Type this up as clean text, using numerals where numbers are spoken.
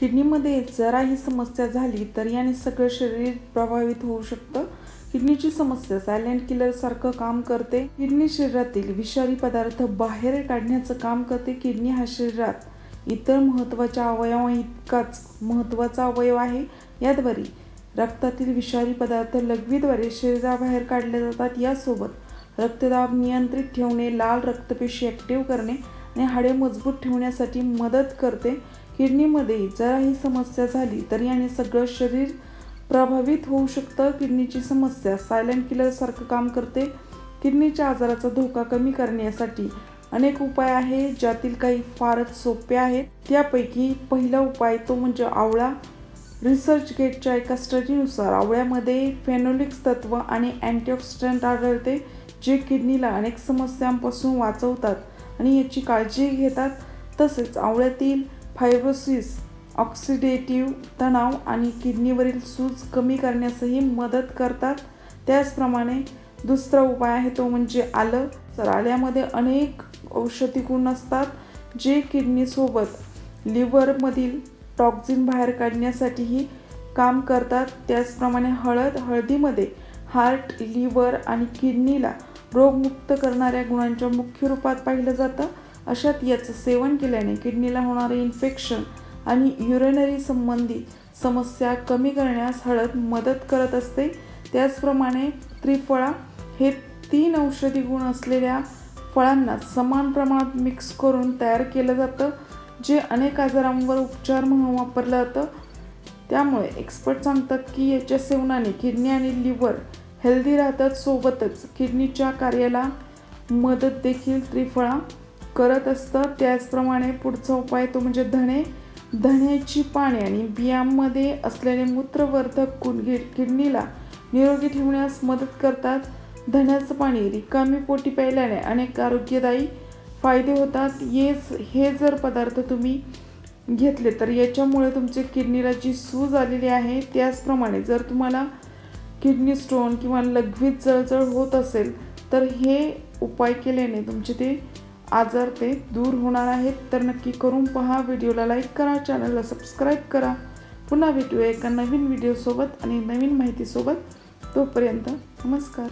किडनीमध्ये जराही समस्या झाली तर याने सगळं शरीर प्रभावित होऊ शकतं. किडनीची समस्या सायलेंट किलर सारखं काम करते. किडनी शरीरातील विषारी पदार्थ बाहेर काढण्याचं काम करते. किडनी हा शरीरात इतर महत्त्वाच्या अवयवाइतकाच महत्त्वाचा अवयव आहे. याद्वारे रक्तातील विषारी पदार्थ लघवीद्वारे शरीराबाहेर काढले जातात. यासोबत रक्तदाब नियंत्रित ठेवणे, लाल रक्तपेशी ॲक्टिव्ह करणे आणि हाडे मजबूत ठेवण्यासाठी मदत करते. किडनीमध्ये जराही समस्या झाली तर याने सगळं शरीर प्रभावित होऊ शकतं. किडनीची समस्या सायलेंट किलर सारखं काम करते. किडनीच्या आजाराचा धोका कमी करण्यासाठी अनेक उपाय आहेत, ज्यातील काही फारच सोपे आहेत. त्यापैकी पहिला उपाय तो म्हणजे आवळा. रिसर्चगेटच्या एका स्टडीनुसार आवळ्यामध्ये फेनोलिक्स तत्व आणि अँटीऑक्सिडंट आढळते, जे किडनीला अनेक समस्यांपासून वाचवतात आणि याची काळजी घेतात. तसेच आवळ्यातील फायब्रोसिस, ऑक्सिडेटिव्ह तणाव आणि किडनीवरील सूज कमी करण्यासही मदत करतात. त्याचप्रमाणे दुसरा उपाय आहे तो म्हणजे आलं. तर आल्यामध्ये अनेक औषधी गुण असतात, जे किडनीसोबत लिव्हरमधील टॉक्झिन बाहेर काढण्यासाठीही काम करतात. त्याचप्रमाणे हळदीमध्ये हार्ट, लिव्हर आणि किडनीला रोगमुक्त करणाऱ्या गुणांच्या मुख्य रूपात पाहिलं जातं. अशात याचं सेवन केल्याने किडनीला होणारे इन्फेक्शन आणि युरिनरी संबंधित समस्या कमी करण्यास हळद मदत करत असते. त्याचप्रमाणे त्रिफळा हे 3 औषधी गुण असलेल्या फळांना समान प्रमाणात मिक्स करून तयार केलं जातं, जे अनेक आजारांवर उपचार म्हणून वापरलं जातं. त्यामुळे एक्सपर्ट सांगतात की याच्या सेवनाने किडनी आणि लिव्हर हेल्दी राहतात. सोबतच किडनीच्या कार्याला मदत देखील त्रिफळा करत असतं. त्याचप्रमाणे पुढचा उपाय तो म्हणजे धणे. धण्याची पाने आणि बियांमध्ये असलेले मूत्रवर्धक गुण किडनीला निरोगी ठेवण्यास मदत करतात. धण्याचं पाणी रिकामी पोटी प्यायल्याने अनेक आरोग्यदायी फायदे होतात. हे जर पदार्थ तुम्ही घेतले तर याच्यामुळे तुमच्या किडनीला जी सूज आलेली आहे, त्याचप्रमाणे जर तुम्हाला किडनी स्टोन किंवा लघवीत जळजळ होत असेल तर हे उपाय केल्याने तुमचे ते आजार ते दूर होणार आहेत. तर नक्की करून पहा. व्हिडिओला लाईक करा, चॅनलला सबस्क्राईब करा. पुन्हा भेटूया एका नवीन व्हिडिओसोबत आणि नवीन माहितीसोबत. तोपर्यंत नमस्कार.